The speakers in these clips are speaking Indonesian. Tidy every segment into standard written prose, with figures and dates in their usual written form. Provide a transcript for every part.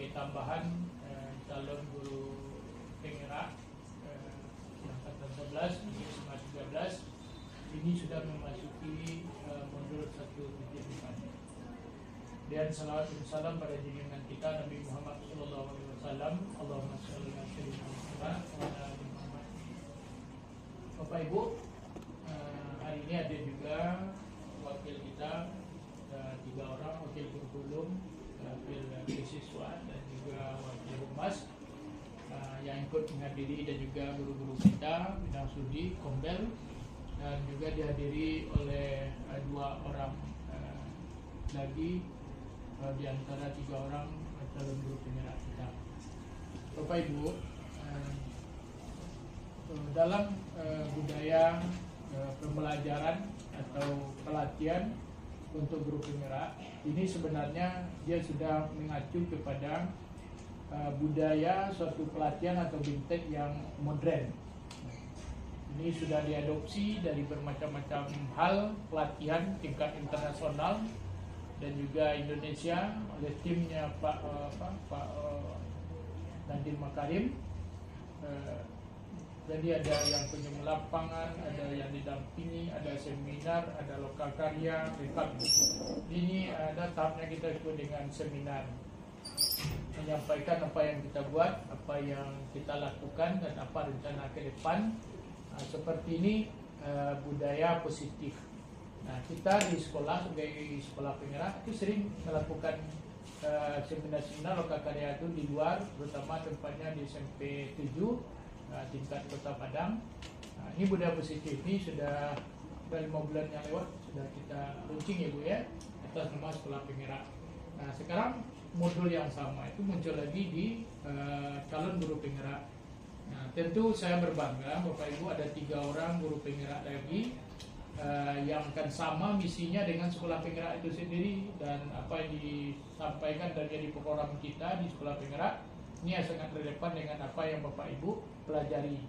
sebagai tambahan calon guru penggerak angkatan 11 hingga SMA 13 ini sudah memasuki modul 1.4. Dan salawat dan salam pada junjungan kita Nabi Muhammad SAW. Allahumma shalli ala sayyidina Muhammad wa ala ali Muhammad. Bapak Ibu, hari ini ada juga wakil kita 3 orang, wakil kurikulum, wakil siswa dan juga wakil humas yang ikut menghadiri, dan juga guru-guru kita bidang studi Kombel, dan juga dihadiri oleh 2 orang lagi di antara 3 orang calon guru penggerak kita. Bapak Ibu, dalam budaya pembelajaran atau pelatihan untuk guru penggerak ini sebenarnya dia sudah mengacu kepada budaya suatu pelatihan atau bimtek yang modern. Ini sudah diadopsi dari bermacam-macam hal pelatihan tingkat internasional dan juga Indonesia oleh timnya Pak Nadiem Makarim. Jadi ada yang penyuluh lapangan, ada yang didampingi, ada seminar, ada lokal karya, lengkap. Ini ada tahapnya kita sebut dengan seminar, menyampaikan apa yang kita buat, apa yang kita lakukan, dan apa rencana ke depan. Seperti ini budaya positif. Nah, kita di sekolah sebagai sekolah penggerak itu sering melakukan seminar-seminar lokal karya itu di luar, terutama tempatnya di SMP 7 tingkat Kota Padang. Nah, ini budaya positif ini sudah 5 bulan yang lewat sudah kita launching ya Bu ya, atas nama sekolah penggerak. Nah, sekarang modul yang sama itu muncul lagi di calon guru penggerak. Nah, tentu saya berbangga Bapak Ibu ada 3 orang guru penggerak lagi yang akan sama misinya dengan sekolah penggerak itu sendiri, dan apa yang disampaikan dan jadi program kita di sekolah penggerak ini sangat relevan dengan apa yang Bapak Ibu pelajari,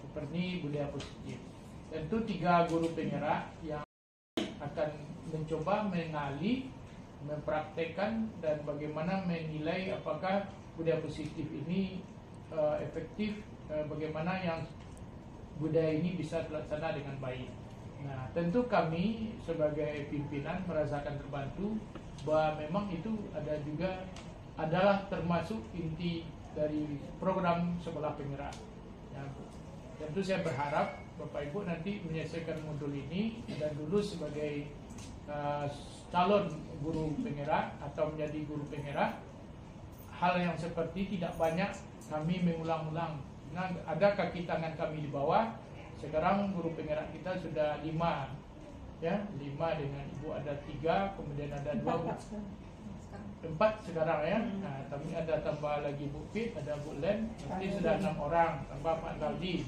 seperti budaya positif. Tentu 3 guru penggerak yang akan mencoba mengenali, mempraktekkan, dan bagaimana menilai apakah budaya positif ini efektif, bagaimana yang budaya ini bisa terlaksana dengan baik. Nah, tentu kami sebagai pimpinan merasakan terbantu bahwa memang itu adalah termasuk inti dari program sekolah penggerak. Ya, tentu saya berharap Bapak Ibu nanti menyelesaikan modul ini dan lulus sebagai calon guru penggerak atau menjadi guru penggerak. Hal yang seperti tidak banyak kami mengulang-ulang. Nah, ada kaki tangan kami di bawah. Sekarang guru penggerak kita sudah 5, ya 5 dengan Ibu ada 3, kemudian ada 4 sekarang ya. Nah, kami ada tambah lagi Bu Fit, ada Bu Len, nanti sudah 6 orang, tambah Pak Naldi.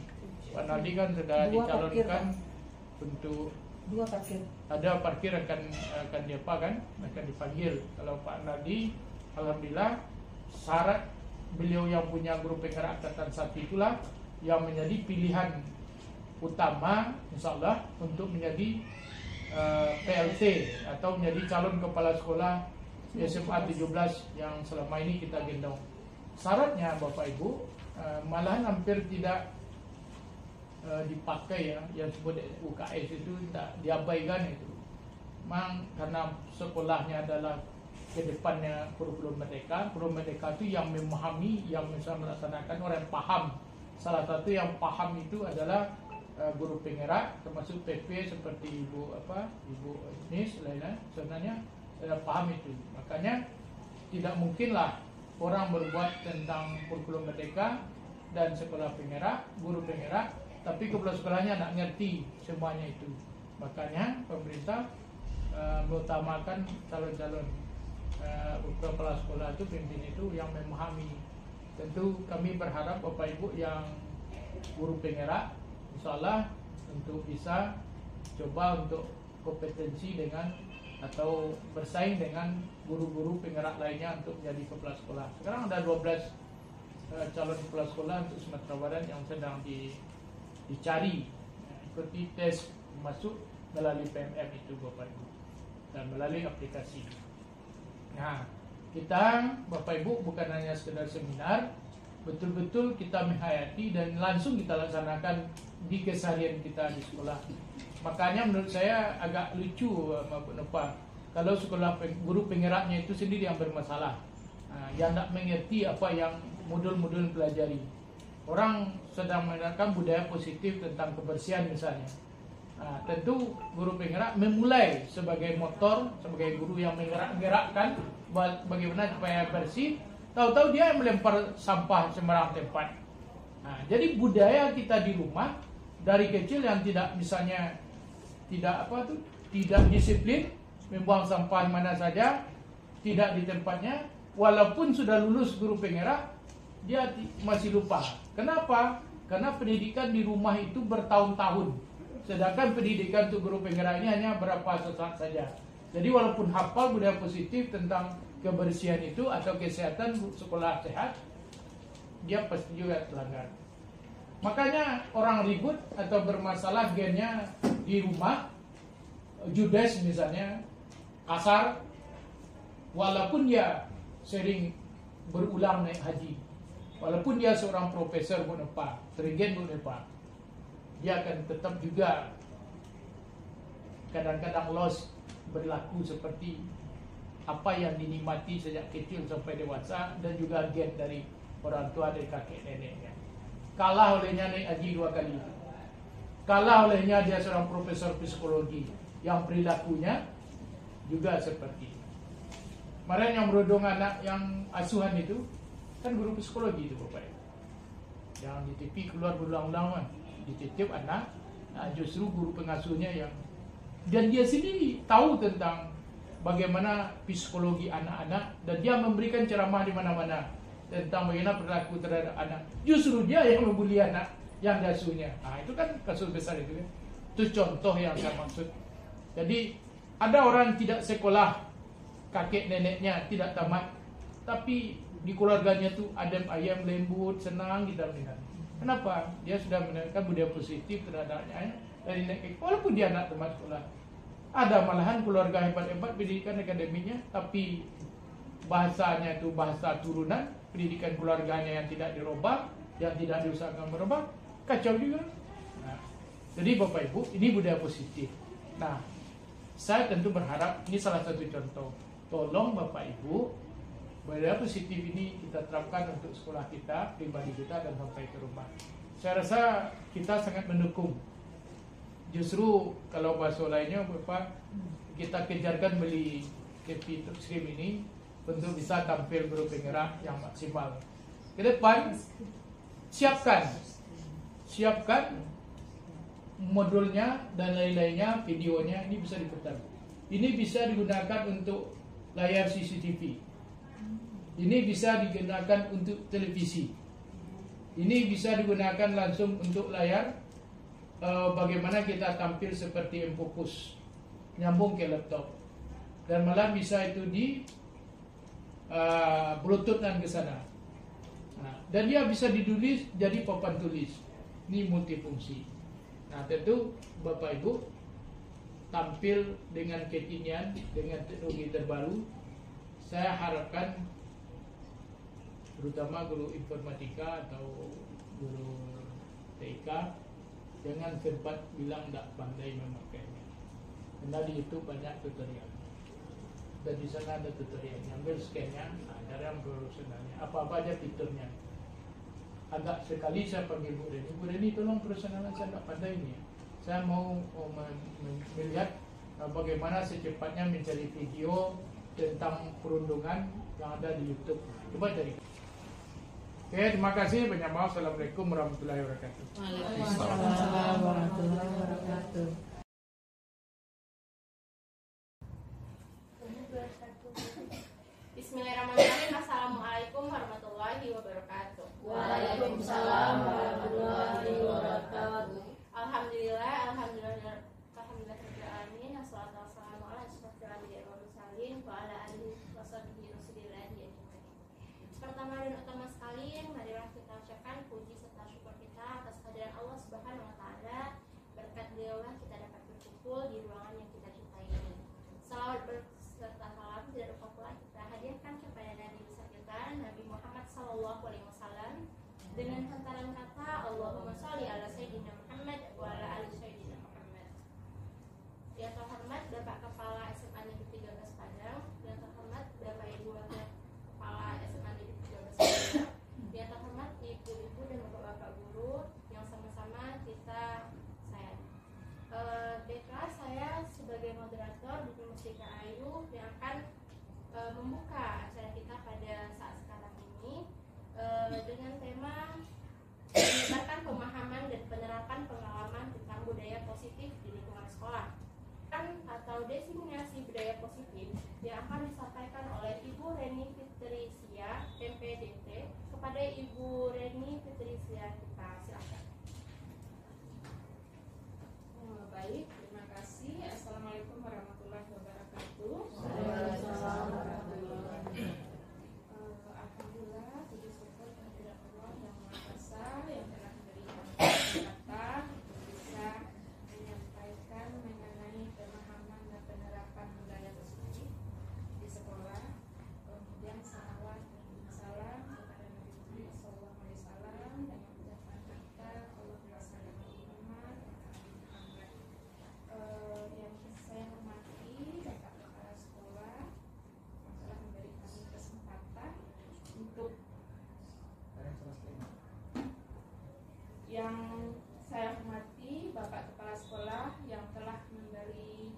Pak Naldi kan sudah dicalonkan untuk 2 parkir. Ada parkir akan dipanggil. Kalau Pak Naldi, alhamdulillah syarat beliau yang punya guru penggerak angkatan 1 itulah yang menjadi pilihan utama insyaallah untuk menjadi PLT atau menjadi calon kepala sekolah SMA 17 yang selama ini kita gendong. Syaratnya Bapak Ibu malahan hampir tidak dipakai ya, yang disebut UKS itu tidak diabaikan itu. Memang karena sekolahnya adalah ke depannya kurikulum merdeka itu yang memahami, yang bisa melaksanakan, orang yang paham. Salah satu yang paham itu adalah guru penggerak, termasuk PP seperti Ibu Nis lainnya, sebenarnya paham itu. Makanya tidak mungkinlah orang berbuat tentang kurikulum merdeka dan sekolah penggerak, guru penggerak, tapi kepala sekolahnya tidak ngerti semuanya itu. Makanya pemerintah mengutamakan calon-calon kepala sekolah itu, pimpin itu yang memahami. Tentu kami berharap Bapak Ibu yang guru penggerak insyaallah untuk bisa coba untuk kompetensi dengan atau bersaing dengan guru-guru penggerak lainnya untuk menjadi kepala sekolah. Sekarang ada 12 calon kepala sekolah untuk Sumatera Barat yang sedang dicari, ikuti tes masuk melalui PMM itu Bapak Ibu dan melalui aplikasi. Nah, Kita, Bapak Ibu, bukan hanya sekedar seminar, betul-betul kita menghayati dan langsung kita laksanakan di keseharian kita di sekolah. Makanya menurut saya agak lucu Mbak Nopa, kalau sekolah guru penggeraknya itu sendiri yang bermasalah, yang tak mengerti apa yang modul-modul pelajari. Orang sedang menerapkan budaya positif tentang kebersihan misalnya. Tentu guru penggerak memulai sebagai motor, sebagai guru yang menggerak-gerakkan bagaimana supaya bersih. Tahu-tahu dia melempar sampah sembarang tempat. Jadi budaya kita di rumah dari kecil yang tidak misalnya tidak disiplin, membuang sampah mana saja, tidak di tempatnya, walaupun sudah lulus guru penggerak, dia masih lupa. Kenapa? Karena pendidikan di rumah itu bertahun-tahun. Sedangkan pendidikan untuk guru penggerak ini hanya berapa saat saja. Jadi walaupun hafal budaya positif tentang kebersihan itu atau kesehatan sekolah sehat, dia pasti juga terlanggar. Makanya orang ribut atau bermasalah gennya di rumah, judes misalnya, kasar, walaupun dia sering berulang naik haji, walaupun dia seorang profesor Munepa, Trigen Munepa, dia akan tetap juga kadang-kadang los berlaku seperti apa yang dinikmati sejak kecil sampai dewasa, dan juga gen dari orang tua, dari kakek neneknya. Kalah olehnya naik haji 2 kali, kalah olehnya dia seorang profesor psikologi yang perilakunya juga seperti kemarin yang berodong anak yang asuhan itu kan guru psikologi itu Bapak, yang di TV keluar berulang-ulang kan, dititip anak, justru guru pengasuhnya yang, dan dia sendiri tahu tentang bagaimana psikologi anak-anak, dan dia memberikan ceramah di mana-mana tentang bagaimana perilaku terhadap anak. Justru dia yang membuli anak yang diasuhnya. Itu kan kasus besar itu kan. Itu contoh yang saya maksud. Jadi ada orang tidak sekolah, kakek neneknya tidak tamat, tapi di keluarganya tuh adem ayam, lembut, senang kita melihat. Kenapa? Dia sudah menerapkan budaya positif terhadap anaknya dari nenek, walaupun dia anak tamat sekolah. Ada malahan keluarga hebat-hebat pendidikan akademiknya, tapi bahasanya itu bahasa turunan, pendidikan keluarganya yang tidak dirubah, yang tidak diusahakan berubah, kacau juga. Jadi Bapak Ibu, ini budaya positif. Nah, saya tentu berharap ini salah satu contoh. Tolong Bapak Ibu, budaya positif ini kita terapkan untuk sekolah kita, pribadi kita, dan sampai ke rumah. Saya rasa kita sangat mendukung. Justru kalau bahasa lainnya Bapak, kita kejarkan beli KP Stream ini untuk bisa tampil guru penggerak yang maksimal. Ke depan, siapkan modulnya dan lain-lainnya, videonya, ini bisa diputar. Ini bisa digunakan untuk layar CCTV. Ini bisa digunakan untuk televisi. Ini bisa digunakan langsung untuk layar, bagaimana kita tampil seperti M-Focus, nyambung ke laptop. Dan malah bisa itu di Bluetooth dan ke sana. Dan dia bisa ditulis jadi papan tulis. Ini multifungsi. Nah, tentu Bapak Ibu tampil dengan kekinian, dengan teknologi terbaru. Saya harapkan terutama guru informatika atau guru TK jangan sempat bilang tidak pandai memakainya. Karena di YouTube banyak tutorial. Dan di sana ada tutorialnya. Ambil scan-nya, cara profesionalnya. Apa-apa aja fiturnya. Agak sekali saya panggil Bu Reni, tolong perkenalan, saya tidak pandai ini. Saya mau melihat bagaimana secepatnya mencari video tentang perundungan yang ada di YouTube. Coba cari. Oke, terima kasih. Banyak maaf. Assalamualaikum warahmatullahi wabarakatuh. Waalaikumsalam warahmatullahi wabarakatuh. Bismillahirrahmanirrahim. Assalamualaikum warahmatullahi wabarakatuh. Waalaikumsalam warahmatullahi wabarakatuh. Alhamdulillah rabbil alamin. Wassalatu wassalamu ala asyrofil anbiya'i wal mursalin wa ala alihi washabihi rasulillahi ajmain. Pertama dan utama sekali, marilah kita ucapkan puji serta syukur kita atas kehadiran Allah Subhanahu wa taala. Berkat beliaulah kita dapat dengan hantaran kata Allahumma sholli ala Sayyidina Muhammad wa ala ali Sayyidina Muhammad. Yang terhormat Bapak Kepala SMA Negeri 13 Padang, yang terhormat Bapak Ibu Wakil Kepala SMA Negeri 13 Padang, yang terhormat ibu-ibu dan bapak-bapak guru yang sama-sama kita sayangi. Baiklah, saya sebagai moderator Bukti Mustika Ayu yang akan membuka acara kita pada saat sekarang ini dengan tema menyebarkan pemahaman dan penerapan pengalaman tentang budaya positif di lingkungan sekolah atau diseminasi budaya positif yang akan disampaikan oleh Ibu Reni Fitrisia MPDT kepada Ibu Reni Fitrisia, kita silakan. Baik, terima kasih. Assalamualaikum warahmatullahi wabarakatuh. Waalaikumsalam warahmatullahi wabarakatuh. Alhamdulillah, puji syukur kehadirat Allah yang Maha Esa yang telah memberikan kesempatan untuk bisa menyampaikan mengenai pemahaman dan penerapan budaya positif di sekolah. Kemudian salawat dan salam kepada Nabi Muhammad SAW dan ucapan kita Allahumma shalli ala Muhammad. Yang saya hormati Bapak Kepala Sekolah yang telah memberi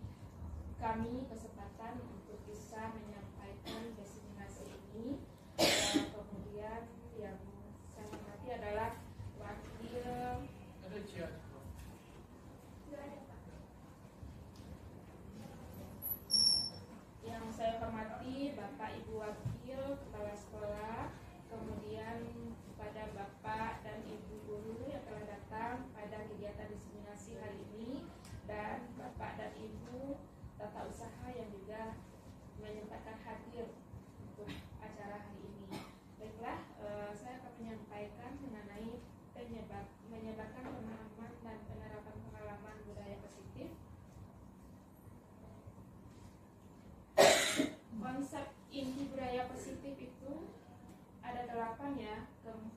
kami kesempatan untuk bisa menyampaikan diseminasi ini. Kemudian yang saya hormati adalah wakil yang saya hormati Bapak Ibu Wakil Kepala Sekolah, kemudian kepada Bapak dan Ibu Guru yang telah datang pada kegiatan diseminasi hari ini, dan Bapak dan Ibu tata usaha yang juga menyempatkan hadir untuk acara hari ini. Baiklah, saya akan menyampaikan mengenai menyebarkan pemahaman dan penerapan pengalaman budaya positif. Konsep inti budaya positif itu ada 8 ya.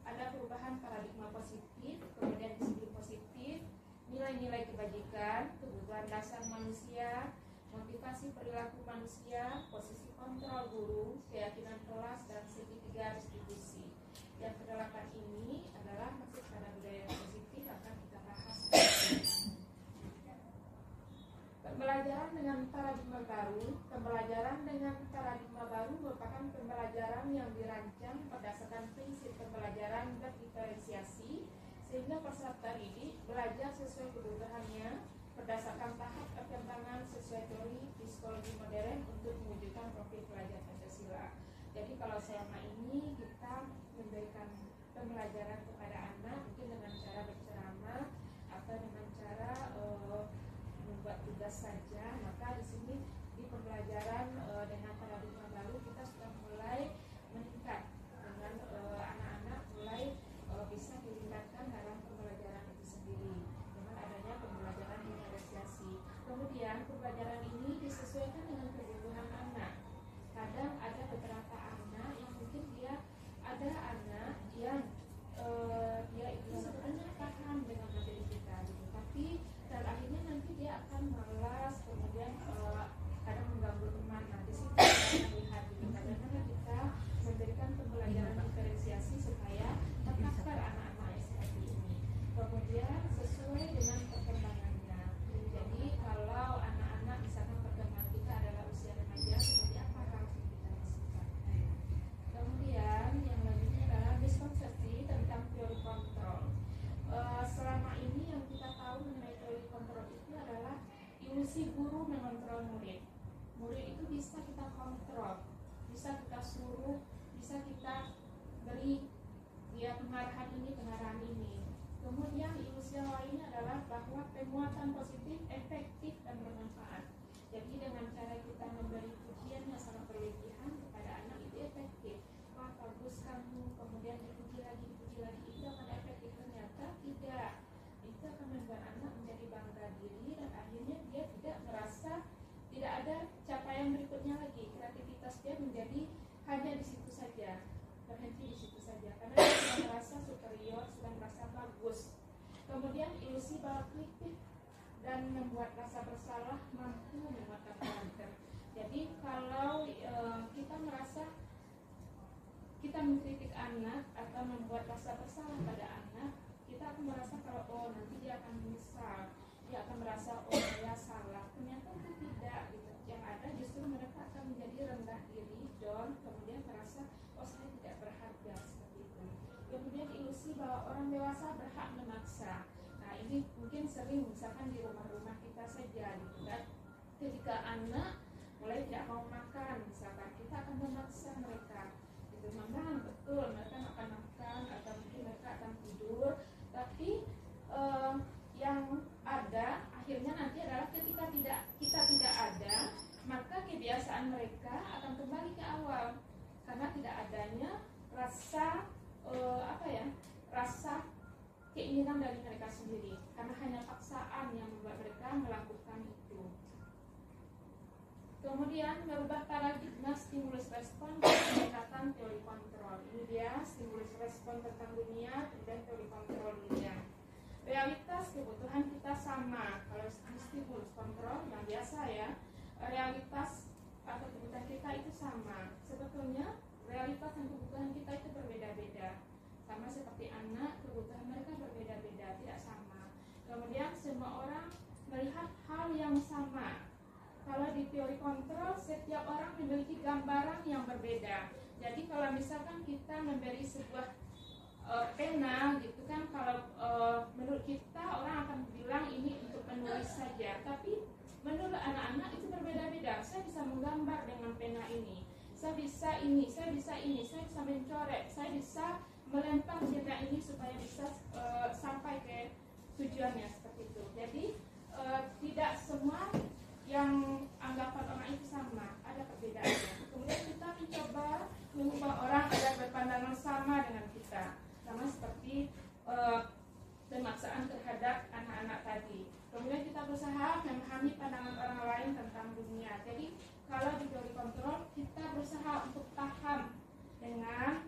Ada perubahan paradigma positif, kemudian disiplin positif, nilai-nilai kebajikan, kebutuhan dasar manusia, motivasi perilaku manusia, posisi kontrol guru, keyakinan kelas, dan segitiga distribusi. Yang ke-8 ini adalah masuk pada budaya positif, akan kita bahas. Pembelajaran dengan paradigma baru. Pembelajaran dengan paradigma baru merupakan pembelajaran yang dirancang berdasarkan prinsip pembelajaran berdiferensiasi, sehingga peserta didik belajar sesuai kebutuhannya berdasarkan tahap perkembangan sesuai teori psikologi modern untuk mewujudkan profil pelajar Pancasila. Jadi kalau selama ini kita memberikan pembelajaran kepada anak mungkin dengan cara berceramah atau dengan cara membuat tugas saja, maka di sini di pembelajaran dengan paradigma baru kita sudah mulai meningkat dengan anak-anak mulai bisa dilibatkan dalam pembelajaran itu sendiri dengan adanya pembelajaran diferensiasi. Kemudian pembelajaran ini disesuaikan dengan kebutuhan anak. Kadang ada beberapa anak yang mungkin dia ada anak yang dia itu sebenarnya paham dengan materi kita gitu, tapi dan akhirnya nanti dia akan malas, kemudian kadang mengganggu teman. Nah di situ kita lihat gitu, bagaimana kita memberikan pembelajaran diferensiasi supaya tercover anak-anak seperti ini. Kemudian sesuai dengan perkembangannya. Jadi kalau anak-anak misalkan perkembangan kita adalah usia remaja, seperti apa harus kita masukkan. Kemudian yang lainnya adalah miskonsepsi tentang teori kontrol. Selama ini yang kita tahu mengenai teori kontrol itu adalah ilusi guru mengontrol murid. Murid itu bisa kita kontrol, bisa kita suruh, bisa kita beri dia pengarahan ini, pengarahan ini. Kemudian ilusi yang lainnya adalah bahwa penguatan positif, efektif, dan bermanfaat. Jadi dengan cara kita memberi pujian yang sangat berlebihan kepada anak itu efektif. Wah bagus kamu, kemudian dipuji lagi, itu akan efektif. Ternyata tidak. Itu akan membuat anak menjadi bangga diri dan akhirnya dia tidak merasa tidak ada capaian berikutnya lagi. Kreativitas dia menjadi hanya di situ saja, berhenti di situ saja, karena dia merasa superior Kemudian ilusi bahwa kritik dan membuat rasa bersalah mampu menguatkan karakter. Jadi kalau kita merasa kita mengkritik anak atau membuat rasa bersalah pada anak, kita akan merasa kalau nanti dia akan menyesal, dia akan merasa saya salah. Ternyata itu tidak gitu. Yang ada justru mereka akan menjadi rendah diri, down, kemudian merasa saya tidak berharga seperti itu. Kemudian ilusi bahwa orang dewasa berhak memaksa. Nah ini mungkin sering misalkan di rumah-rumah kita saja gitu kan. Ketika anak mulai tidak mau makan, misalkan kita akan memaksa mereka. Gitu, memang betul mereka akan makan atau mungkin mereka akan tidur, tapi yang ada akhirnya nanti adalah ketika kita tidak ada, maka kebiasaan mereka akan kembali ke awal karena tidak adanya rasa rasa keinginan dari mereka sendiri, karena hanya paksaan yang membuat mereka melakukan itu. Kemudian merubah paradigma stimulus respon dan pendekatan teori kontrol. Ini dia stimulus respon tentang dunia dan teori kontrol dunia. Realitas kebutuhan kita sama. Kalau stimulus kontrol yang biasa ya, realitas atau kebutuhan kita itu sama. Sebetulnya realitas dan kebutuhan kita itu berbeda-beda. Sama seperti anak, kebutuhan mereka berbeda-beda, tidak sama. Kemudian semua orang melihat hal yang sama. Kalau di teori kontrol, setiap orang memiliki gambaran yang berbeda. Jadi kalau misalkan kita memberi sebuah pena gitu kan, kalau menurut kita orang akan bilang ini untuk menulis saja, tapi menurut anak-anak itu berbeda-beda. Saya bisa menggambar dengan pena ini, saya bisa ini, saya bisa ini, saya bisa mencoret, saya bisa melempar pena ini supaya bisa sampai ke tujuannya seperti itu. Jadi tidak semua yang anggapan orang itu sama, ada perbedaannya. Kemudian kita mencoba mengubah orang agar berpandangan sama dengan kita, sama seperti pemaksaan terhadap anak-anak tadi. Kemudian kita berusaha memahami pandangan orang lain tentang dunia. Jadi kalau di teori kontrol kita berusaha untuk paham dengan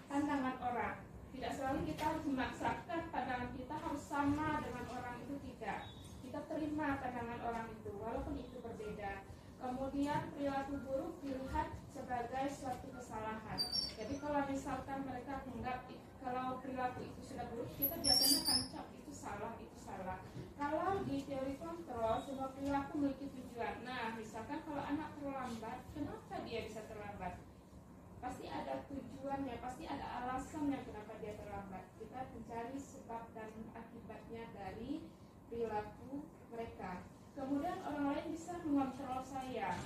pandangan orang. Tidak selalu kita harus memaksakan pandangan kita harus sama dengan orang itu, tidak. Kita terima pandangan orang itu walaupun itu berbeda. Kemudian perilaku buruk dilihat sebagai suatu kesalahan. Jadi kalau misalkan mereka menganggap kalau perilaku itu sudah buruk, kita biasanya akan cap itu salah, itu salah. Kalau di teori kontrol, semua perilaku memiliki tujuan. Nah, misalkan kalau anak terlambat, kenapa dia bisa terlambat? Pasti ada tujuannya, pasti ada alasannya kenapa dia terlambat. Kita mencari sebab dan akibatnya dari perilaku mereka. Kemudian orang lain bisa mengontrol saya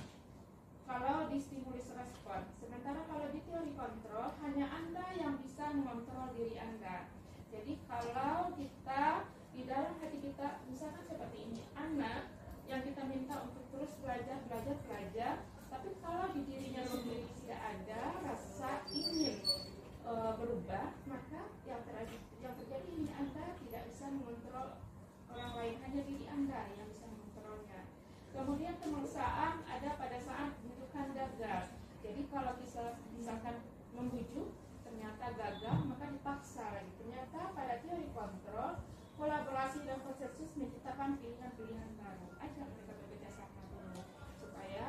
kalau di stimulus respon. Sementara kalau di teori kontrol, hanya Anda yang bisa mengontrol diri Anda. Jadi kalau kita di dalam hati kita, misalkan seperti ini, anak yang kita minta untuk terus belajar, tapi kalau di dirinya sendiri tidak ada rasa ingin berubah, maka yang terjadi ini Anda tidak bisa mengontrol orang lain, hanya diri Anda yang bisa mengontrolnya. Kemudian pemaksaan ada pada saat butuhkan gagal. Jadi kalau misalkan membujuk ternyata gagal, maka dipaksa lagi. Ternyata pada teori kontrol, kolaborasi dan konsensus menciptakan pilihan-pilihan baru. Ajak mereka bekerja sama dulu supaya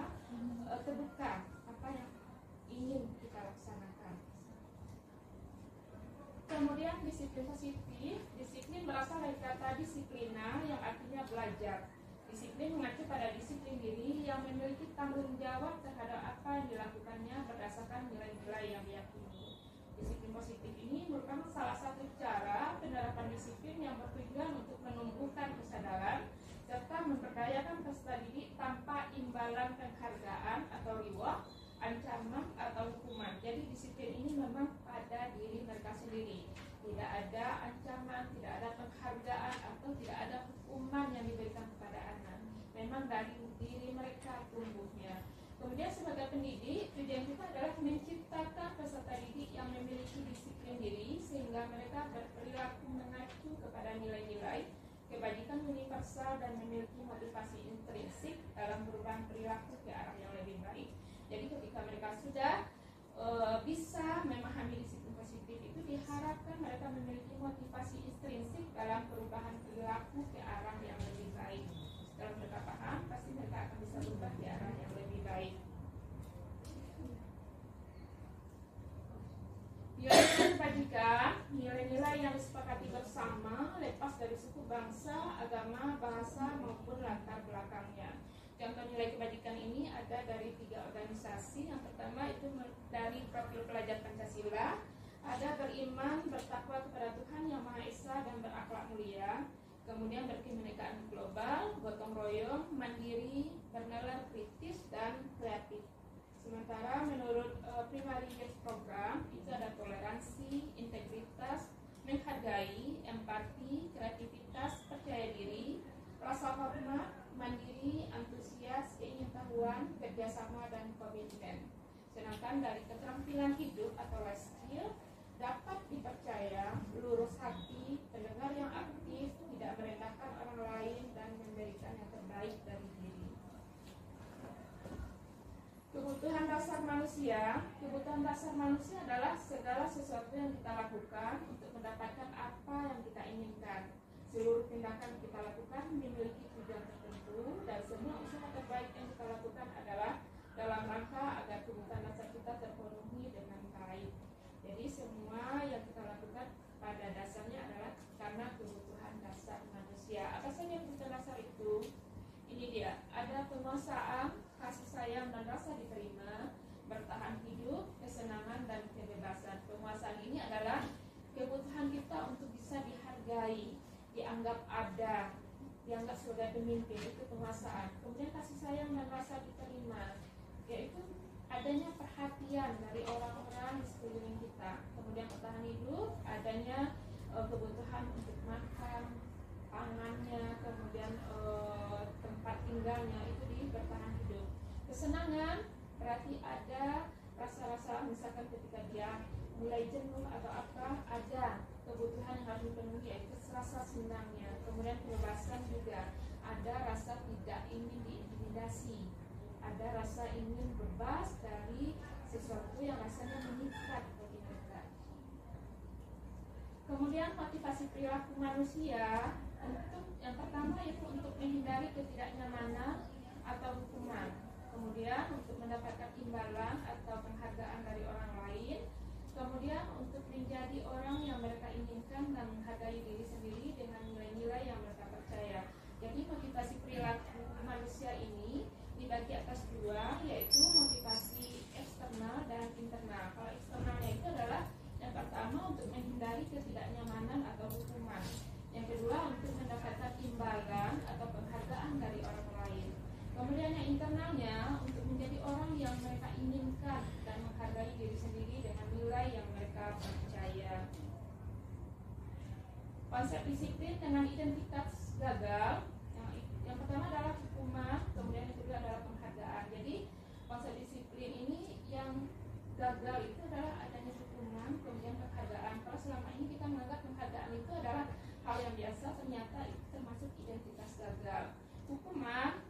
terbuka apa yang ingin kita laksanakan. Kemudian disiplin positif. Disiplin berasal dari kata disiplina yang artinya belajar. Disiplin mengacu pada disiplin diri yang memiliki tanggung jawab terhadap apa yang dilakukannya berdasarkan nilai-nilai yang diyakini. Disiplin positif ini merupakan salah satu cara penerapan disiplin yang bertujuan untuk menumbuhkan kesadaran serta memberdayakan peserta didik tanpa imbalan penghargaan atau reward, ancaman atau hukuman. Jadi disiplin ini memang pada diri mereka sendiri. Tidak ada ancaman, tidak ada penghargaan atau tidak ada hukuman yang diberikan kepada anak. Memang dari diri mereka tumbuhnya. Kemudian sebagai pendidik, tujuan kita adalah menciptakan peserta didik yang memiliki disiplin diri sehingga mereka berperilaku mengacu kepada nilai-nilai kebajikan universal dan memiliki motivasi intrinsik dalam perubahan perilaku ke arah yang lebih baik. Jadi ketika mereka sudah bisa memahami disiplin positif itu diharapkan mereka memiliki motivasi intrinsik dalam perubahan perilaku ke arah yang lebih baik. Setelah mereka paham, pasti mereka akan bisa berubah ke arah yang lebih baik. Nilai kebajikan, nilai-nilai yang disepakati bersama lepas dari suku bangsa, agama, bahasa maupun latar belakangnya. Contoh nilai kebajikan ini ada dari 3 organisasi. Yang pertama itu dari profil pelajar Pancasila, ada beriman, bertakwa kepada Tuhan Yang Maha Esa dan berakhlak mulia. Kemudian berkebinekaan global, gotong royong, mandiri, bernalar kritis dan kreatif. Sementara menurut primary years program itu ada toleransi, integritas, menghargai, empati, kreativitas, percaya diri, rasa hormat, mandiri, antusias, keingintahuan, kerjasama dan komitmen. Sedangkan dari keterampilan hidup atau life skill dapat dipercaya, lurus hati, pendengar yang aktif, tidak merendahkan orang lain dan memberikan yang terbaik dari diri. Kebutuhan dasar manusia. Kebutuhan dasar manusia adalah segala sesuatu yang kita lakukan untuk mendapatkan apa yang kita inginkan. Seluruh tindakan kita lakukan memiliki tujuan tertentu dan semua usaha terbaik yang kita lakukan adalah dalam rangka agar kebutuhan dasar kita terpenuhi dengan baik. Jadi semua yang kita lakukan pada dasarnya adalah karena kebutuhan dasar manusia. Apa saja kebutuhan dasar itu? Ini dia, ada penguasaan, kasih sayang dan rasa diterima, bertahan hidup, kesenangan dan kebebasan. Penguasaan ini adalah kebutuhan kita untuk bisa dihargai, dianggap ada, dianggap sebagai pemimpin, itu penguasaan. Kemudian kasih sayang dan rasa diterima, yaitu adanya perhatian dari orang-orang di sekeliling kita. Kemudian bertahan hidup, adanya kebutuhan untuk makan, pangannya, kemudian tempat tinggalnya, itu di bertahan hidup. Kesenangan berarti ada rasa-rasa, misalkan ketika dia mulai jenuh atau apa, ada kebutuhan yang harus dipenuhi, yaitu rasa senangnya. Kemudian kebebasan juga ada rasa tidak ingin diintimidasi, ada rasa ingin bebas dari sesuatu yang rasanya mengikat bagi mereka. Kemudian motivasi perilaku manusia, untuk yang pertama yaitu untuk menghindari ketidaknyamanan atau hukuman. Kemudian untuk mendapatkan imbalan atau penghargaan dari orang lain. Kemudian untuk menjadi orang yang mereka inginkan dan menghargai diri sendiri dengan nilai-nilai yang mereka percaya. Jadi motivasi perilaku manusia ini dibagi atas 2, yaitu motivasi eksternal dan internal. Kalau eksternalnya itu adalah yang pertama untuk menghindari ketidaknyamanan atau hukuman. Yang kedua untuk mendapatkan imbalan atau penghargaan dari orang lain. Kemudian yang internalnya untuk menjadi orang yang mereka inginkan dan menghargai diri sendiri dengan nilai yang mereka percaya. Konsep disiplin dengan identitas gagal. Yang pertama adalah hukuman, kemudian yang kedua adalah penghargaan. Jadi konsep disiplin ini yang gagal itu adalah adanya hukuman, kemudian penghargaan. Kalau selama ini kita menganggap penghargaan itu adalah hal yang biasa, ternyata itu termasuk identitas gagal. Hukuman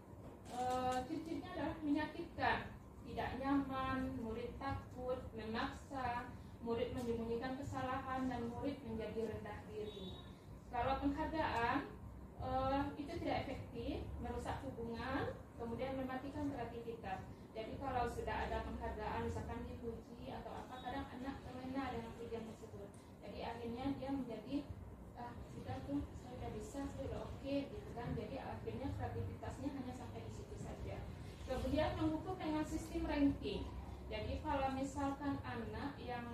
ciri-cirinya adalah menyakitkan, tidak nyaman, murid takut, memaksa, murid menyembunyikan kesalahan, dan murid menjadi rendah diri. Kalau penghargaan itu tidak efektif, merusak hubungan, kemudian mematikan kreativitas. Jadi kalau sudah ada penghargaan, misalkan dipuji atau apa, kadang anak terlena dengan pujian tersebut. Jadi akhirnya dia menjadi sudah tuh, saya sudah bisa, saya sudah oke, gitu kan. Jadi akhirnya kreativitasnya hanya sampai di situ saja. Kemudian mengukur dengan sistem ranking. Jadi kalau misalkan anak yang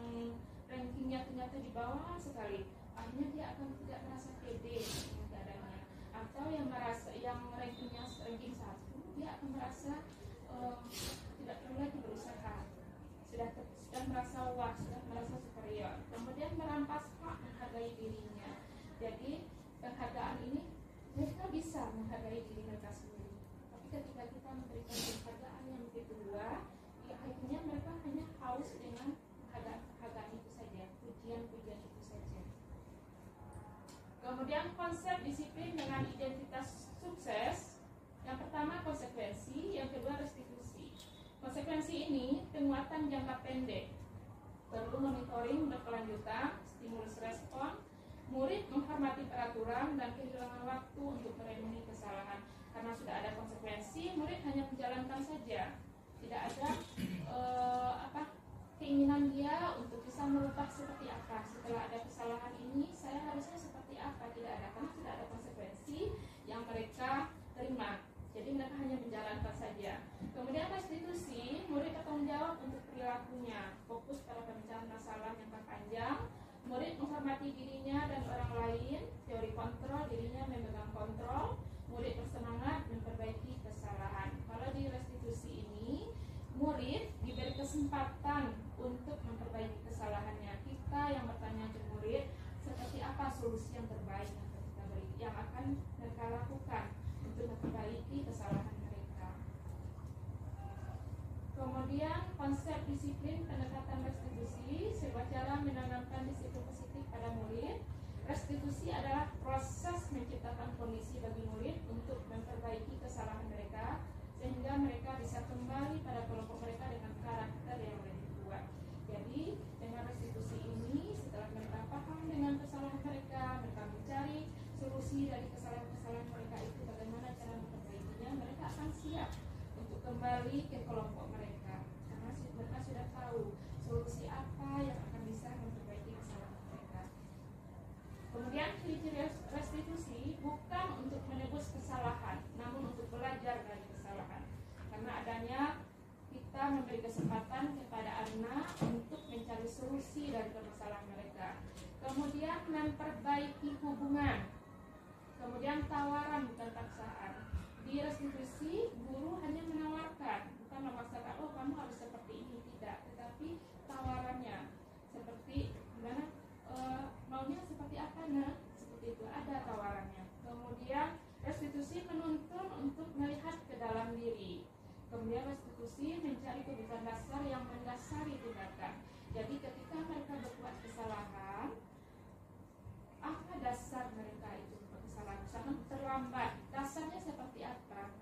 rankingnya ternyata di bawah sekali, akhirnya dia akan tidak merasa pede dengan keadaannya. Atau yang merasa yang rankingnya ranking 1, dia akan merasa tidak perlu lagi berusaha, sudah merasa wah, sudah merasa superior. Kemudian merampas hak menghargai dirinya. Jadi penghargaan ini mereka bisa menghargai diri mereka sendiri. Tapi ketika kita memberikan penghargaan yang begitu luas, ya akhirnya mereka hanya haus dengan penghargaan itu saja, pujian-pujian itu saja. Kemudian konsep disiplin dengan identitas sukses. Yang pertama konsekuensi, yang kedua restitusi. Konsekuensi ini penguatan jangka pendek, perlu monitoring berkelanjutan, stimulus respon, Murid menghormati peraturan dan kehilangan waktu untuk merenungi kesalahan. Karena sudah ada konsekuensi, murid hanya menjalankan saja. Tidak ada keinginan dia untuk bisa merubah seperti apa. Setelah ada kesalahan ini, saya harusnya seperti apa? Tidak ada, karena sudah ada konsekuensi yang mereka terima. Jadi mereka hanya menjalankan saja. Kemudian restitusi, murid bertanggung jawab untuk perilakunya, fokus pada pemecahan masalah jangka panjang. Murid menghormati dirinya dan orang lain, teori kontrol, dirinya memegang kontrol. Murid bersemangat memperbaiki kesalahan. Kalau di restitusi ini, murid diberi kesempatan untuk memperbaiki kesalahannya. Kita yang bertanya ke murid, seperti apa solusi yang terbaik yang akan mereka lakukan untuk memperbaiki kesalahan mereka. Kemudian konsep disiplin pendekatan restitusi, sebuah cara menanamkan disiplin positif pada murid. Restitusi adalah proses menciptakan kondisi bagi murid untuk memperbaiki kesalahan mereka, sehingga mereka bisa kembali pada kelompok mereka dengan karakter yang lebih kuat. Jadi dengan restitusi ini, setelah mereka paham dengan kesalahan mereka, mereka mencari solusi dari kesalahan-kesalahan mereka itu, bagaimana cara memperbaikinya, mereka akan siap untuk kembali ke kelompok mereka, karena mereka sudah tahu solusi apa yang akan bisa memperbaiki kesalahan mereka. Kemudian ciri-ciri restitusi bukan untuk menebus kesalahan, namun untuk belajar dari kesalahan. Karena adanya kita memberi kesempatan kepada anak untuk mencari solusi dari permasalahan mereka. Kemudian memperbaiki hubungan. Kemudian tawaran bukan paksaan. Di restitusi, guru hanya menawarkan, bukan memaksakan, oh kamu harus seperti ini, tidak. Tetapi tawarannya seperti gimana, maunya seperti apa, nah seperti itu, ada tawarannya. Kemudian restitusi menuntun untuk melihat ke dalam diri. Kemudian restitusi mencari kebutuhan dasar yang mendasari tindakan. Jadi ketika mereka berbuat kesalahan, apa dasar mereka itu kesalahan? Misalkan terlambat, dasarnya seperti apa?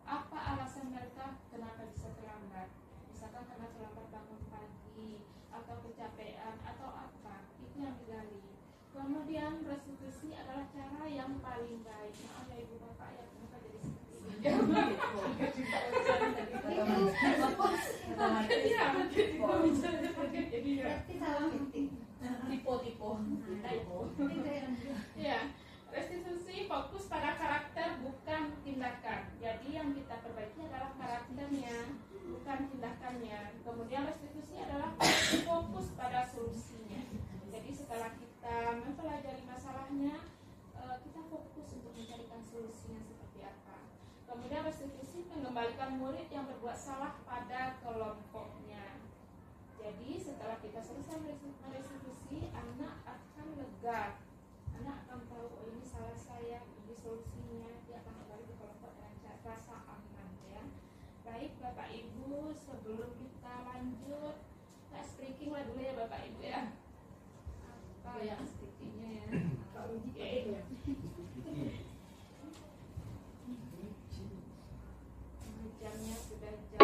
Apa alasan mereka kenapa bisa terlambat? Misalkan karena terlambat bangun pagi, atau kecapean, atau apa? Itu yang digali. Kemudian restitusi adalah cara yang paling baik. Maaf ya ibu bapak ya, kenapa jadi seperti ini? Ya, restitusi fokus pada karakter bukan tindakan. Jadi yang kita perbaiki adalah karakternya, bukan tindakannya. Kemudian restitusi adalah fokus pada solusinya. Jadi setelah kita mempelajari masalahnya, kita fokus untuk mencarikan solusinya seperti apa. Kemudian restitusi mengembalikan murid yang berbuat salah pada kelompoknya. Jadi setelah kita selesai merestitusi, anak akan lega. Anak akan tahu, oh ini salah saya, ini solusinya. Dia akan kembali ke kelompok dengan rasa aman ya. Baik Bapak Ibu, sebelum kita lanjut, kita speaking lah dulu ya Bapak Ibu ya. Apa yang speakingnya ya? Jamnya sudah jam.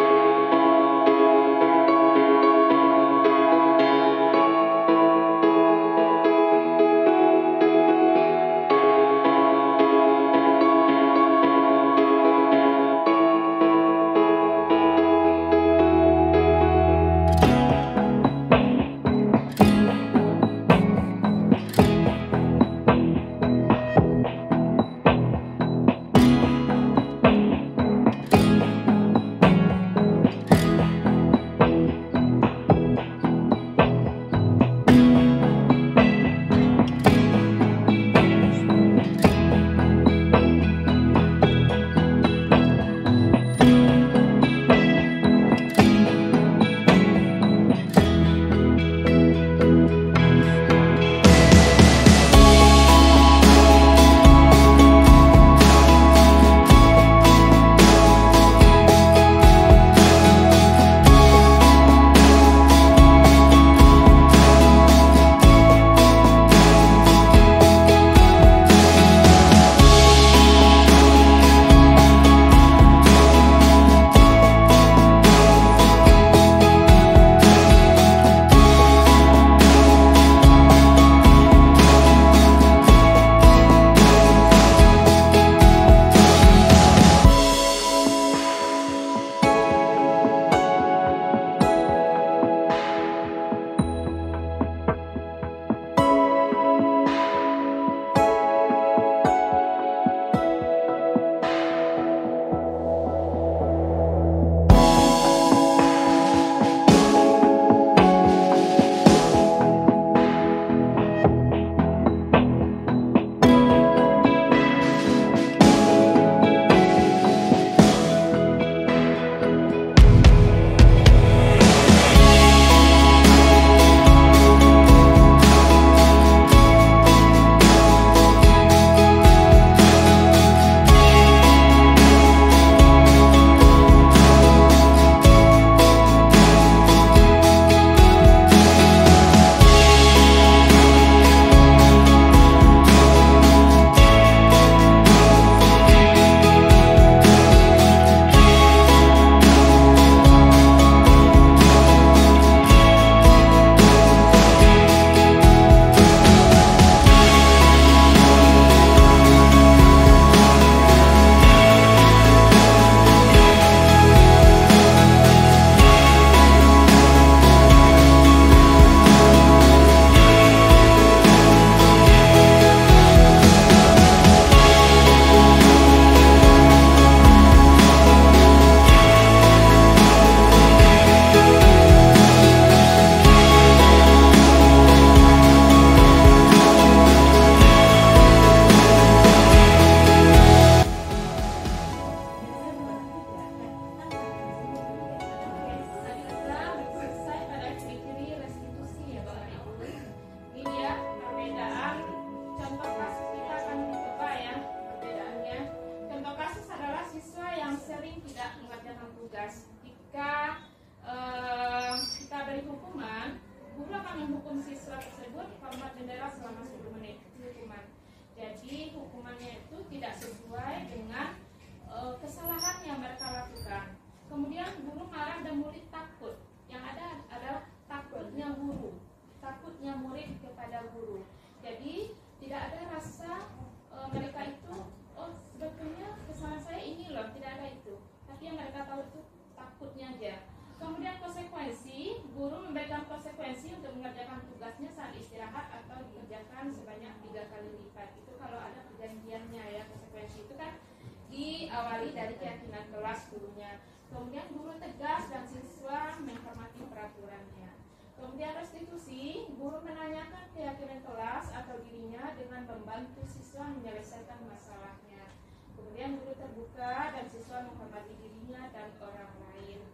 kelasnya saat istirahat atau dikerjakan sebanyak 3 kali lipat. Itu kalau ada perjanjiannya ya. Konsekuensi itu kan diawali dari keyakinan kelas gurunya. Kemudian guru tegas dan siswa menghormati peraturannya. Kemudian restitusi, guru menanyakan keyakinan kelas atau dirinya dengan membantu siswa menyelesaikan masalahnya. Kemudian guru terbuka dan siswa menghormati dirinya dan orang lain.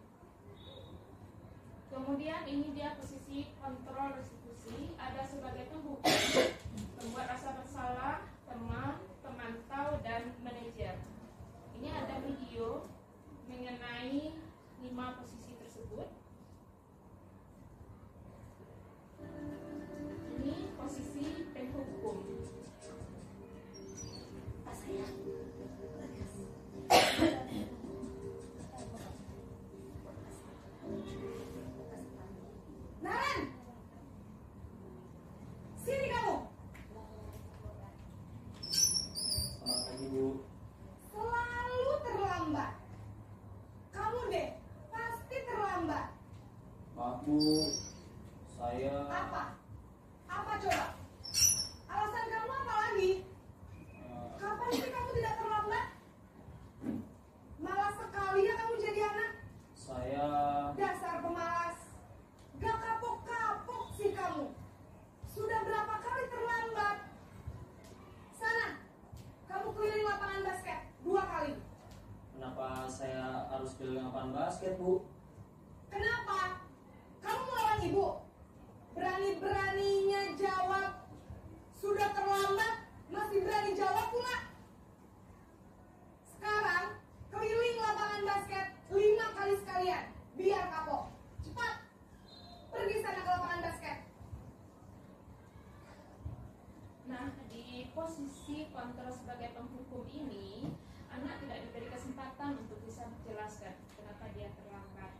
Kemudian ini dia posisi kontrol restitusi, ada sebagai penghukum, membuat rasa bersalah, teman, pemantau, dan manajer. Ini ada video mengenai 5 posisi tersebut. Ini posisi penghukum. Naran, sini kamu. Selamat pagi, Bu. Selalu terlambat. Kamu deh, pasti terlambat. Maaf, Bu. Saya Apa? Apa coba? Alasan kamu apa lagi? Kapan sih kamu tidak terlambat? Malas sekali ya kamu jadi anak. saya Dasar pemalas. Gak kapok-kapok sih kamu. Sudah berapa kali terlambat? Sana, kamu keliling lapangan basket 2 kali. kenapa saya harus keliling lapangan basket, Bu? Kenapa? Kamu melawan ibu? Berani-beraninya jawab. Sudah terlambat, masih berani jawab pula. Sekarang, keliling lapangan basket 5 kali sekalian. Biar kapok. Cepat. Pergi sana ke lapangan basket. Nah, di posisi kontrol sebagai penghukum ini, anak tidak diberi kesempatan untuk bisa menjelaskan kenapa dia terlambat.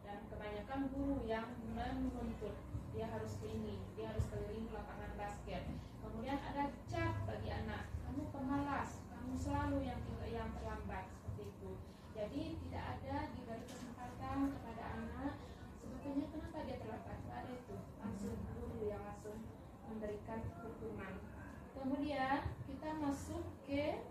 Dan kebanyakan guru yang menuntut, dia harus ke ini, dia harus keliling lapangan basket. Kemudian ada cap bagi anak, kamu pemalas, kamu selalu yang terlambat, seperti itu. Jadi tidak ada diberi kesempatan kepada anak sebetulnya kenapa dia terlambat. Tidak ada itu, langsung guru yang langsung memberikan hukuman. Kemudian kita masuk ke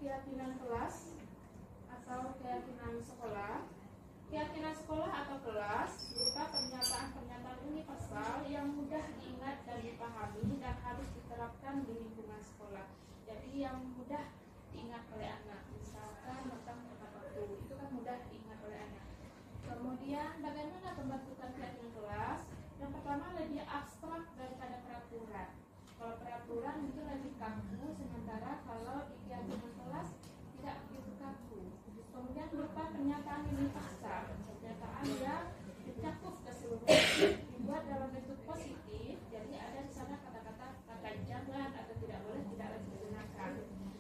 keyakinan kelas atau keyakinan sekolah. Keyakinan sekolah atau kelas berupa pernyataan-pernyataan universal yang mudah diingat dan dipahami dan harus diterapkan di lingkungan sekolah. Jadi yang mudah diingat oleh anak, misalkan tentang waktu itu kan mudah diingat oleh anak. Kemudian bagaimana pembentukan keyakinan kelas? Yang pertama lebih abstrak daripada peraturan. Kalau peraturan itu lebih kaku, sementara kalau di keyakinan kelas tidak begitu kaku. Kemudian berupa pernyataan universal, pernyataan yang mencakup keseluruhan, dibuat dalam bentuk positif. Jadi ada di sana kata-kata jangan atau tidak boleh tidak lagi digunakan.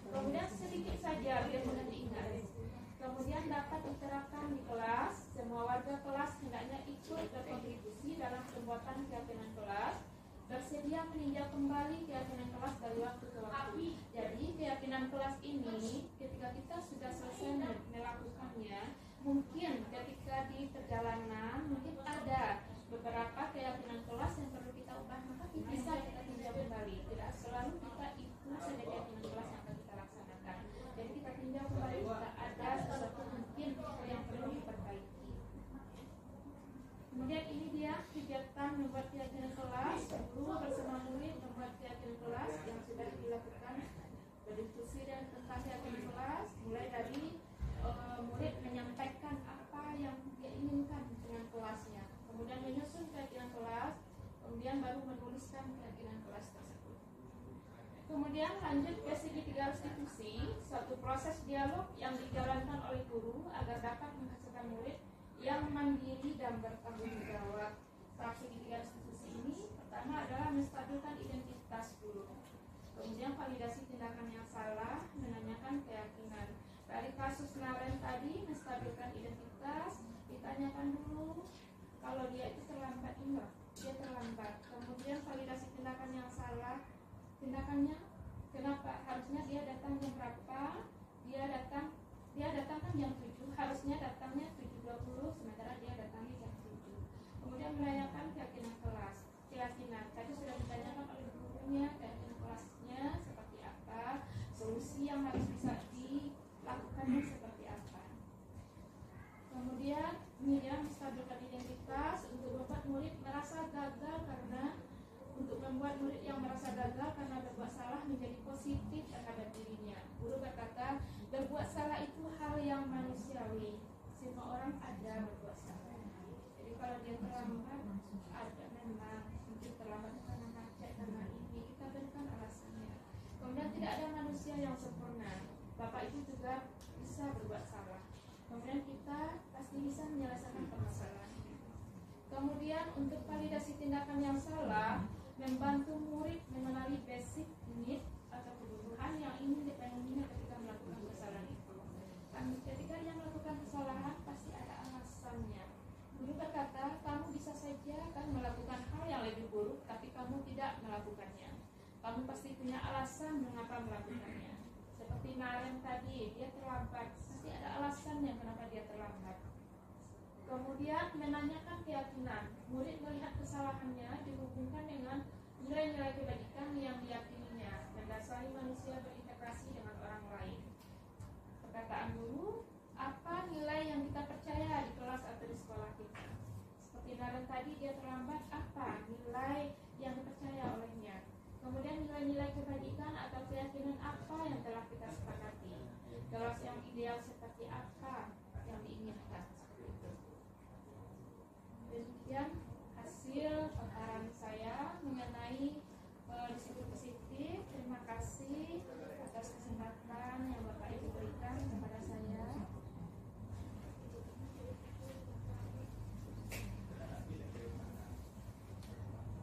Kemudian sedikit saja biar mudah diingat. Kemudian dapat diterapkan di kelas. Semua warga kelas hendaknya ikut berkontribusi dalam pembuatan keyakinan kelas. Bersedia meninjau kembali keyakinan kelas dari waktu ke waktu. Jadi keyakinan kelas ini ketika kita sudah selesai melakukannya, mungkin ketika di perjalanan mungkin ada beberapa keyakinan kelas yang perlu kita ubah, maka bisa kita tinjau kembali. Tidak selalu kita ikut saja keyakinan kelas yang akan kita laksanakan. Jadi kita tinjau kembali jika ada sesuatu mungkin yang perlu diperbaiki. Kemudian ini dia kegiatan membuat keyakinan kelas. Guru bersama murid membuat keyakinan kelas yang sudah dilakukan, berdiskusi dan tentang keyakinan kelas, mulai dari murid menyampaikan apa yang dia inginkan dengan kelasnya, kemudian menyusun keyakinan kelas, kemudian baru menuliskan keyakinan kelas tersebut. Kemudian lanjut ke segitiga restitusi, suatu proses dialog yang dijalankan oleh guru agar dapat menghasilkan murid yang mandiri dan bertanggung jawab. Tahap segitiga restitusi ini pertama adalah menstabilkan identitas guru, kemudian validasi tindakan yang salah, menanyakan keyakinan. Dari kasus Naren tadi, menstabilkan identitas, ditanyakan dulu kalau dia itu terlambat, enggak, dia terlambat. Kemudian validasi tindakan yang salah, tindakannya kenapa, harusnya dia datang jam berapa, dia datang kan jam 7, harusnya datangnya 7.20, sementara dia datangnya jam 7. Kemudian menanyakan keyakinan kelas, keyakinan tadi sudah ditanyakan oleh gurunya, keyakinan kelasnya seperti apa, solusi yang harus bisa dilakukannya seperti apa. Kemudian ini dia menstabilkan identitas untuk membuat murid merasa gagal karena berbuat salah menjadi positif terhadap dirinya. Guru berkata, berbuat salah itu hal yang manusiawi. Semua orang ada berbuat salah. Jadi kalau dia terlambat, ada memang mungkin terlambat karena macet, karena ini, kita berikan alasannya. Kemudian tidak ada manusia yang sempurna. Bapak itu juga bisa berbuat salah. Kemudian kita pasti bisa menyelesaikan permasalahan. Kemudian untuk validasi tindakan yang salah, membantu murid mengenali basic need atau kebutuhan yang ingin dipenuhinya ketika melakukan kesalahan itu. Dan ketika dia melakukan kesalahan pasti ada alasannya. Guru berkata, kamu bisa saja kan melakukan hal yang lebih buruk, tapi kamu tidak melakukannya. Kamu pasti punya alasan mengapa melakukannya. Seperti Naren tadi, dia terlambat, pasti ada alasannya kenapa dia terlambat. Kemudian menanyakan keyakinan. Murid melihat kesalahannya dihubungkan dengan nilai-nilai kebajikan yang diyakininya, mendasari manusia berintegrasi dengan orang lain. Perkataan guru, apa nilai yang kita percaya di kelas atau di sekolah kita? Seperti Naren tadi, dia terlambat, apa nilai yang dipercaya olehnya? Kemudian nilai-nilai kebajikan atau keyakinan apa yang telah kita sepakati? Kelas yang ideal seperti apa yang diinginkan? Demikian hasil paparan saya mengenai disiplin positif. Terima kasih atas kesempatan yang Bapak Ibu berikan kepada saya.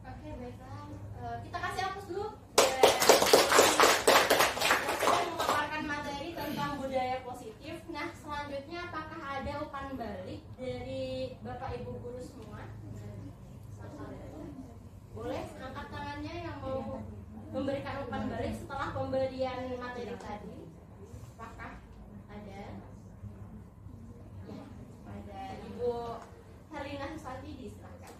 Oke, baiklah. Kita kasih hapus dulu. Saya memaparkan materi tentang budaya positif. Nah, selanjutnya apakah ada umpan balik dari Bapak Ibu guru semua? Boleh angkat tangannya yang mau memberikan umpan balik setelah pemberian materi tadi. Apakah ada? Ya, ada Ibu Herlina Susatidi, silakan.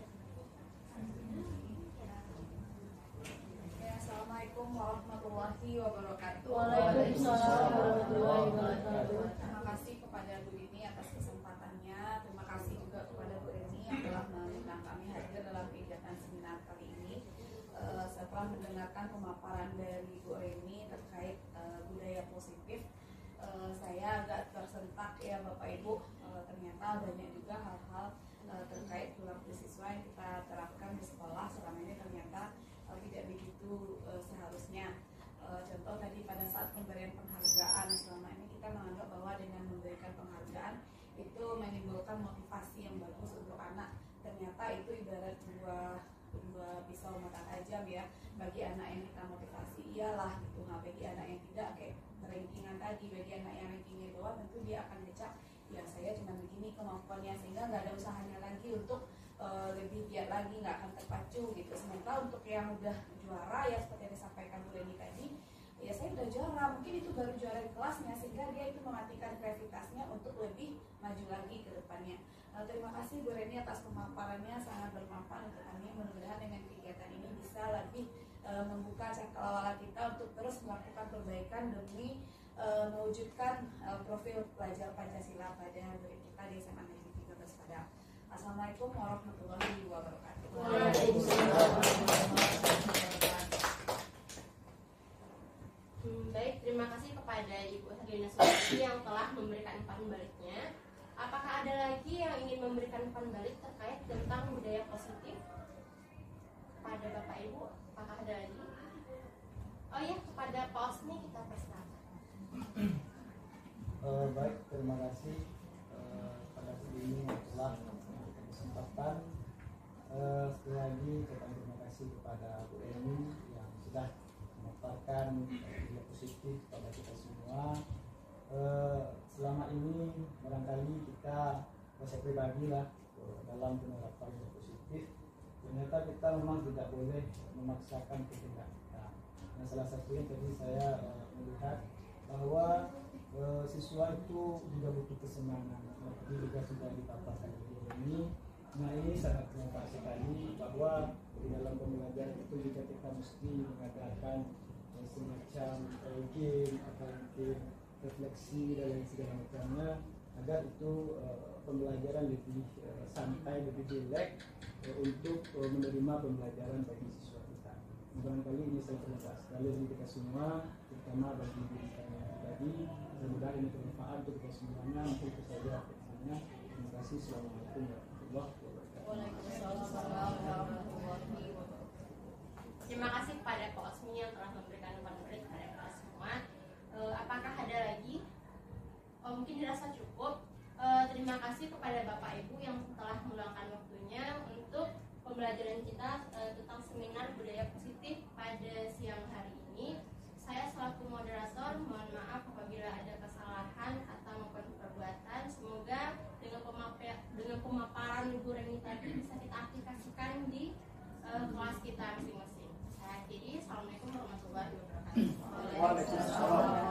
Assalamualaikum warahmatullahi warahmatullahi wabarakatuh. Waalaikumsalam warahmatullahi wabarakatuh. Terima kasih kepada Bu Dini atas kesempatannya. Terima kasih juga kepada Bu Eni yang telah mengundang kami hadir dalam kegiatan seminar kali ini. Setelah mendengarkan pemaparan dari Bu Eni terkait budaya positif, saya agak tersentak ya Bapak Ibu. Ternyata banyak juga hal-hal terkait perilaku siswa yang kita terapkan di sekolah selama ini ternyata tidak begitu seharusnya. Contoh tadi pada saat pemberian penghargaan, selama ini kita menganggap bahwa dengan memberikan penghargaan itu menimbulkan motivasi yang bagus untuk anak. Ternyata itu ibarat dua pisau mata tajam ya. Bagi anak yang kita motivasi iyalah gitu, nah bagi anak yang tidak kayak rankingan tadi, bagi anak yang rankingnya bawah tentu dia akan ngecap ya saya cuma begini kemampuannya, sehingga nggak ada usahanya lagi untuk lebih giat lagi, nggak akan terpacu gitu. Sementara untuk yang udah juara ya seperti yang disampaikan Bu Leni tadi, ya saya udah juara, mungkin itu baru juara di kelasnya, sehingga dia itu mematikan kreativitasnya untuk lebih maju lagi ke depannya. Terima kasih Bu Leni atas pemaparannya, sangat bermanfaat untuk kami. Mudah-mudahan dengan kegiatan ini bisa lebih membuka cakrawala kita untuk terus melakukan perbaikan demi mewujudkan profil pelajar Pancasila pada murid kita di SMA Negeri 13 Padang. Assalamualaikum warahmatullahi wabarakatuh. Baik, terima kasih kepada Ibu Herlina Sumardi yang telah memberikan umpan baliknya. Apakah ada lagi yang ingin memberikan umpan balik terkait tentang budaya positif kepada Bapak Ibu? Apakah ada lagi? Oh ya, kepada Pak Osni kita persilakan. Baik, terima kasih pada ini yang telah memberikan kesempatan. Sekali lagi terima kasih kepada Bu Eni yang sudah memaparkan budaya positif kepada kita semua. Selama ini barangkali kita, saya pribadi lah, dalam penerapan budaya positif, ternyata kita memang tidak boleh memaksakan kehendak kita. Nah, salah satunya tadi saya melihat bahwa siswa itu juga butuh kesenangan. Tadi juga sudah dipaparkan ini. Nah, ini sangat bermanfaat sekali bahwa di dalam pembelajaran itu juga kita mesti mengadakan semacam game atau mungkin refleksi dan lain segala macamnya, agar itu pembelajaran lebih santai, lebih rileks untuk menerima pembelajaran bagi siswa kita. Barangkali ini saya bermanfaat sekali bagi kita semua, terutama bagi diri kami pribadi. Mudah-mudahan ini bermanfaat untuk kita semuanya. Mungkin itu saja refleksinya. Terima kasih. Assalamualaikum warahmatullahi wabarakatuh. Waalaikumsalam warahmatullahi wabarakatuh. Terima kasih kepada Pak Osmi yang telah memberikan umpan balik kepada kita semua. Apakah ada lagi? Mungkin dirasa cukup. Terima kasih kepada Bapak Ibu yang telah meluangkan waktunya untuk pembelajaran kita tentang seminar budaya positif pada siang hari ini. Saya selaku moderator mohon maaf apabila ada kesalahan atau maupun perbuatan. Semoga dengan pemaparan Ibu Reni tadi bisa kita aplikasikan di kelas kita masing-masing. Saya akhiri. Assalamualaikum warahmatullahi wabarakatuh. Waalaikumsalam.